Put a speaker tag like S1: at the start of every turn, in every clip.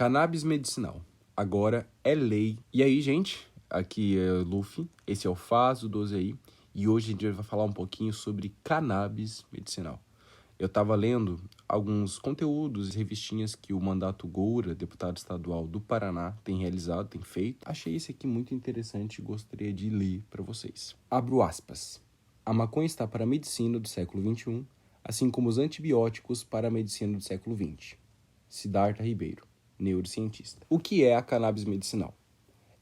S1: Cannabis medicinal. Agora é lei. E aí, gente? Aqui é o Luffy, esse é o Fazo 12 aí, e hoje a gente vai falar um pouquinho sobre cannabis medicinal. Eu estava lendo alguns conteúdos e revistinhas que o Mandato Goura, deputado estadual do Paraná, tem realizado, tem feito. Achei esse aqui muito interessante e gostaria de ler para vocês. Abro aspas. A maconha está para a medicina do século XXI, assim como os antibióticos para a medicina do século XX. Siddhartha Ribeiro, neurocientista. O que é a cannabis medicinal?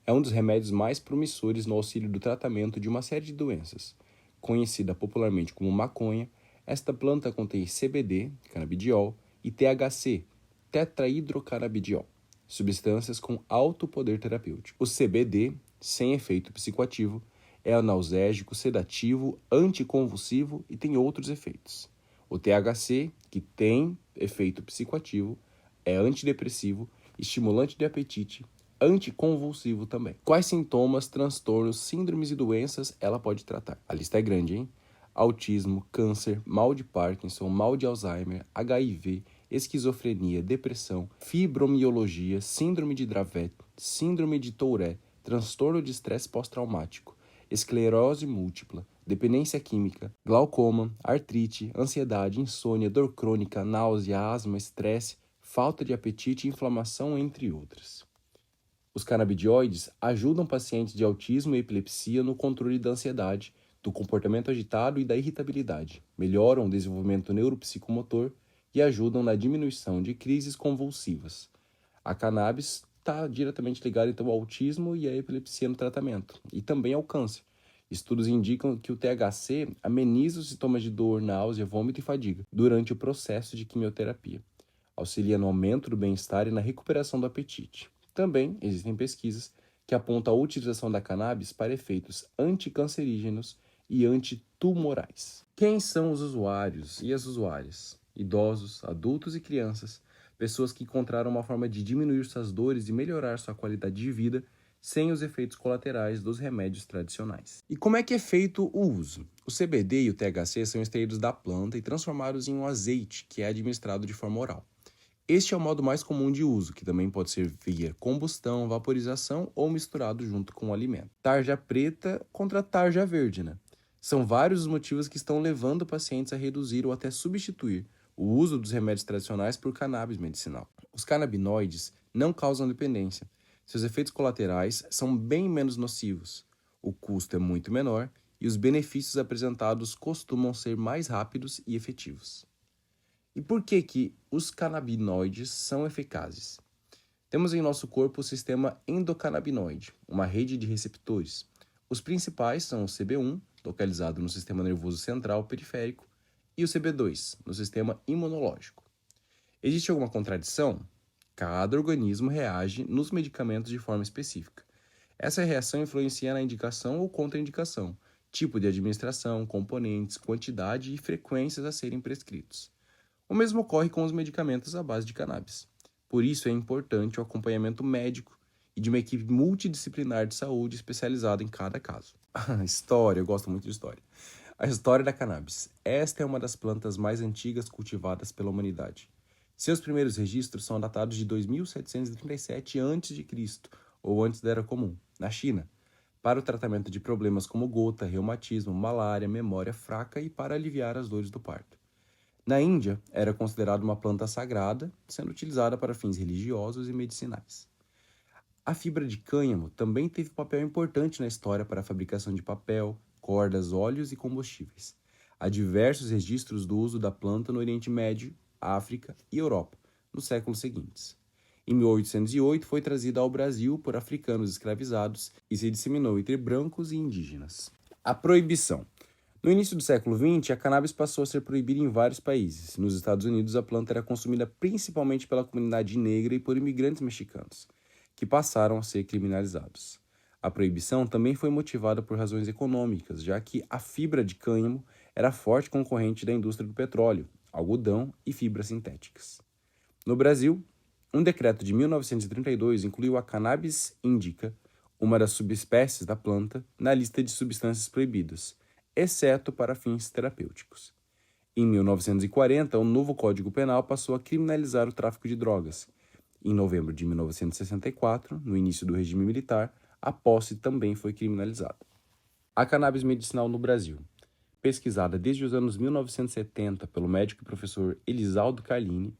S1: É um dos remédios mais promissores no auxílio do tratamento de uma série de doenças. Conhecida popularmente como maconha, esta planta contém CBD, canabidiol, e THC, tetrahidrocanabidiol, substâncias com alto poder terapêutico. O CBD, sem efeito psicoativo, é analgésico, sedativo, anticonvulsivo e tem outros efeitos. O THC, que tem efeito psicoativo, é antidepressivo, estimulante de apetite, anticonvulsivo também. Quais sintomas, transtornos, síndromes e doenças ela pode tratar? A lista é grande, hein? Autismo, câncer, mal de Parkinson, mal de Alzheimer, HIV, esquizofrenia, depressão, fibromialgia, síndrome de Dravet, síndrome de Tourette, transtorno de estresse pós-traumático, esclerose múltipla, dependência química, glaucoma, artrite, ansiedade, insônia, dor crônica, náusea, asma, estresse, falta de apetite e inflamação, entre outras. Os canabidioides ajudam pacientes de autismo e epilepsia no controle da ansiedade, do comportamento agitado e da irritabilidade, melhoram o desenvolvimento neuropsicomotor e ajudam na diminuição de crises convulsivas. A cannabis está diretamente ligada então ao autismo e à epilepsia no tratamento, e também ao câncer. Estudos indicam que o THC ameniza os sintomas de dor, náusea, vômito e fadiga durante o processo de quimioterapia. Auxilia no aumento do bem-estar e na recuperação do apetite. Também existem pesquisas que apontam a utilização da cannabis para efeitos anticancerígenos e antitumorais. Quem são os usuários e as usuárias? Idosos, adultos e crianças, pessoas que encontraram uma forma de diminuir suas dores e melhorar sua qualidade de vida sem os efeitos colaterais dos remédios tradicionais. E como é que é feito o uso? O CBD e o THC são extraídos da planta e transformados em um azeite que é administrado de forma oral. Este é o modo mais comum de uso, que também pode ser via combustão, vaporização ou misturado junto com o alimento. Tarja preta contra tarja verde, né? São vários os motivos que estão levando pacientes a reduzir ou até substituir o uso dos remédios tradicionais por cannabis medicinal. Os canabinoides não causam dependência. Seus efeitos colaterais são bem menos nocivos. O custo é muito menor e os benefícios apresentados costumam ser mais rápidos e efetivos. E por que os canabinoides são eficazes? Temos em nosso corpo o sistema endocannabinoide, uma rede de receptores. Os principais são o CB1, localizado no sistema nervoso central periférico, e o CB2, no sistema imunológico. Existe alguma contradição? Cada organismo reage nos medicamentos de forma específica. Essa reação influencia na indicação ou contraindicação, tipo de administração, componentes, quantidade e frequências a serem prescritos. O mesmo ocorre com os medicamentos à base de cannabis. Por isso é importante o acompanhamento médico e de uma equipe multidisciplinar de saúde especializada em cada caso. História, eu gosto muito de história. A história da cannabis. Esta é uma das plantas mais antigas cultivadas pela humanidade. Seus primeiros registros são datados de 2737 a.C., ou antes da Era Comum, na China, para o tratamento de problemas como gota, reumatismo, malária, memória fraca e para aliviar as dores do parto. Na Índia, era considerada uma planta sagrada, sendo utilizada para fins religiosos e medicinais. A fibra de cânhamo também teve um papel importante na história para a fabricação de papel, cordas, óleos e combustíveis. Há diversos registros do uso da planta no Oriente Médio, África e Europa, nos séculos seguintes. Em 1808, foi trazida ao Brasil por africanos escravizados e se disseminou entre brancos e indígenas. A proibição. No início do século XX, a cannabis passou a ser proibida em vários países. Nos Estados Unidos, a planta era consumida principalmente pela comunidade negra e por imigrantes mexicanos, que passaram a ser criminalizados. A proibição também foi motivada por razões econômicas, já que a fibra de cânhamo era forte concorrente da indústria do petróleo, algodão e fibras sintéticas. No Brasil, um decreto de 1932 incluiu a cannabis indica, uma das subespécies da planta, na lista de substâncias proibidas, exceto para fins terapêuticos. Em 1940, o novo Código Penal passou a criminalizar o tráfico de drogas. Em novembro de 1964, no início do regime militar, a posse também foi criminalizada. A cannabis medicinal no Brasil. Pesquisada desde os anos 1970 pelo médico e professor Elisaldo Carlini,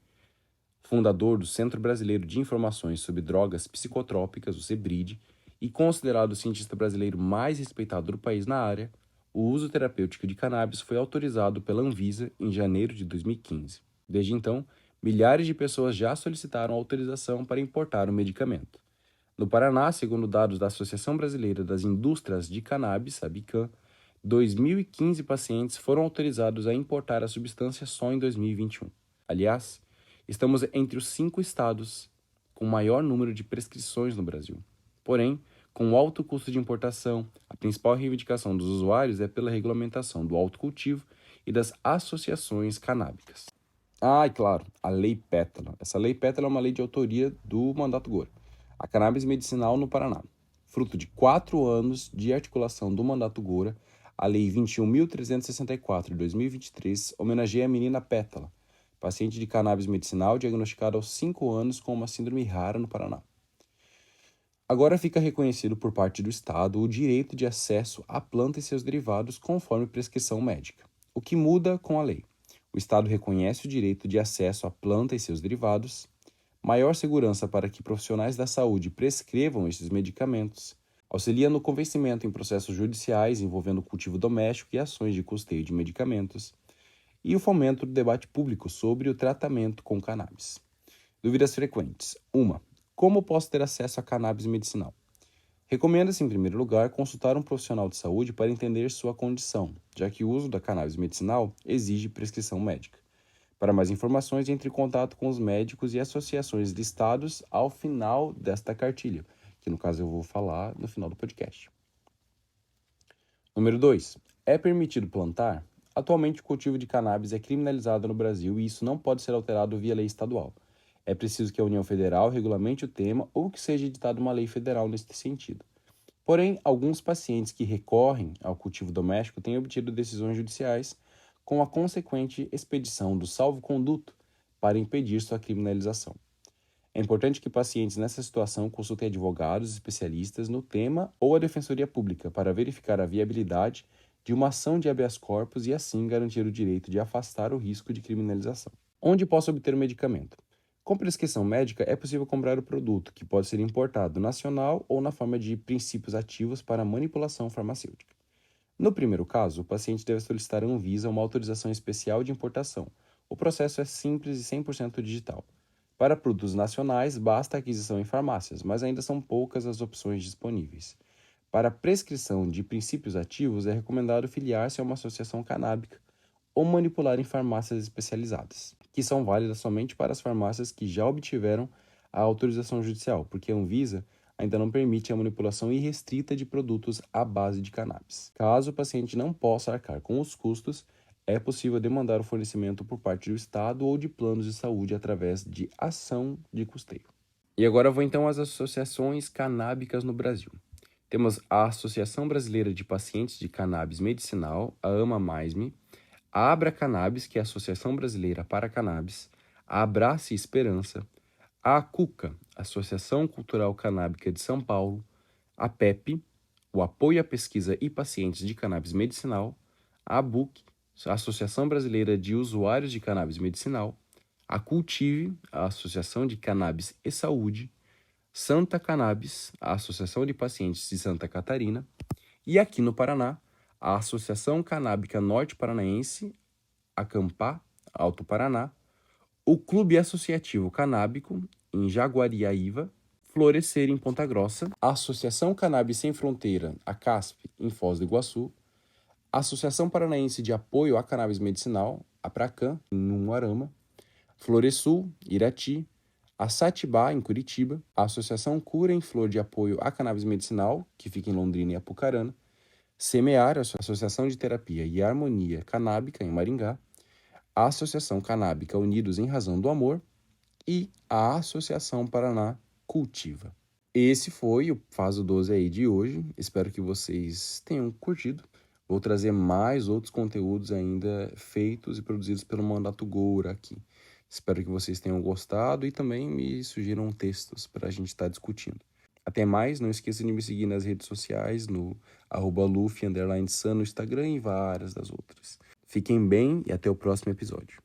S1: fundador do Centro Brasileiro de Informações sobre Drogas Psicotrópicas, o CEBRID, e considerado o cientista brasileiro mais respeitado do país na área, o uso terapêutico de cannabis foi autorizado pela Anvisa em janeiro de 2015. Desde então, milhares de pessoas já solicitaram autorização para importar o medicamento. No Paraná, segundo dados da Associação Brasileira das Indústrias de Cannabis, a ABICAM, 2.015 pacientes foram autorizados a importar a substância só em 2021. Aliás, estamos entre os 5 estados com maior número de prescrições no Brasil. Porém, com o alto custo de importação, a principal reivindicação dos usuários é pela regulamentação do autocultivo e das associações canábicas. Ah, e claro, a Lei Pétala. Essa Lei Pétala é uma lei de autoria do Mandato Gora. A cannabis medicinal no Paraná. Fruto de 4 anos de articulação do Mandato Gora, a Lei 21.364 de 2023 homenageia a menina Pétala, paciente de cannabis medicinal diagnosticada aos 5 anos com uma síndrome rara no Paraná. Agora fica reconhecido por parte do Estado o direito de acesso à planta e seus derivados conforme prescrição médica. O que muda com a lei? O Estado reconhece o direito de acesso à planta e seus derivados, maior segurança para que profissionais da saúde prescrevam esses medicamentos, auxilia no convencimento em processos judiciais envolvendo cultivo doméstico e ações de custeio de medicamentos, e o fomento do debate público sobre o tratamento com cannabis. Dúvidas frequentes. 1. Como posso ter acesso a cannabis medicinal? Recomenda-se, em primeiro lugar, consultar um profissional de saúde para entender sua condição, já que o uso da cannabis medicinal exige prescrição médica. Para mais informações, entre em contato com os médicos e associações listados ao final desta cartilha, que no caso eu vou falar no final do podcast. Número 2. É permitido plantar? Atualmente o cultivo de cannabis é criminalizado no Brasil e isso não pode ser alterado via lei estadual. É preciso que a União Federal regulamente o tema ou que seja editada uma lei federal nesse sentido. Porém, alguns pacientes que recorrem ao cultivo doméstico têm obtido decisões judiciais com a consequente expedição do salvo-conduto para impedir sua criminalização. É importante que pacientes nessa situação consultem advogados especialistas no tema ou a Defensoria Pública para verificar a viabilidade de uma ação de habeas corpus e assim garantir o direito de afastar o risco de criminalização. Onde posso obter o medicamento? Com prescrição médica, é possível comprar o produto, que pode ser importado nacional ou na forma de princípios ativos para manipulação farmacêutica. No primeiro caso, o paciente deve solicitar à Anvisa uma autorização especial de importação. O processo é simples e 100% digital. Para produtos nacionais, basta a aquisição em farmácias, mas ainda são poucas as opções disponíveis. Para prescrição de princípios ativos, é recomendado filiar-se a uma associação canábica ou manipular em farmácias especializadas, que são válidas somente para as farmácias que já obtiveram a autorização judicial, porque a Anvisa ainda não permite a manipulação irrestrita de produtos à base de cannabis. Caso o paciente não possa arcar com os custos, é possível demandar o fornecimento por parte do Estado ou de planos de saúde através de ação de custeio. E agora vou então às associações canábicas no Brasil. Temos a Associação Brasileira de Pacientes de Cannabis Medicinal, a AMA-MAISME, a Abra Cannabis, que é a Associação Brasileira para Cannabis, a Abrace Esperança, a ACUCA, Associação Cultural Canábica de São Paulo, a PEP, o Apoio à Pesquisa e Pacientes de Cannabis Medicinal, a ABUC, a Associação Brasileira de Usuários de Cannabis Medicinal, a Cultive, a Associação de Cannabis e Saúde, Santa Cannabis, a Associação de Pacientes de Santa Catarina, e aqui no Paraná, a Associação Canábica Norte Paranaense, a CAMPA, Alto Paraná, o Clube Associativo Canábico, em Jaguariaíva, Florescer, em Ponta Grossa, a Associação Cannabis Sem Fronteira, a CASP, em Foz do Iguaçu, a Associação Paranaense de Apoio à Cannabis Medicinal, a PRACAM, em Umuarama, Floressul, Irati, a Satibá, em Curitiba, a Associação Cura em Flor de Apoio à Cannabis Medicinal, que fica em Londrina e Apucarana, Semear, a Associação de Terapia e Harmonia Canábica, em Maringá, a Associação Canábica Unidos em Razão do Amor e a Associação Paraná Cultiva. Esse foi o Faso 12 aí de hoje. Espero que vocês tenham curtido. Vou trazer mais outros conteúdos ainda feitos e produzidos pelo Mandato Gora aqui. Espero que vocês tenham gostado e também me sugiram textos para a gente estar discutindo. Até mais, não esqueça de me seguir nas redes sociais, no @luffy_sun no Instagram e várias das outras. Fiquem bem e até o próximo episódio.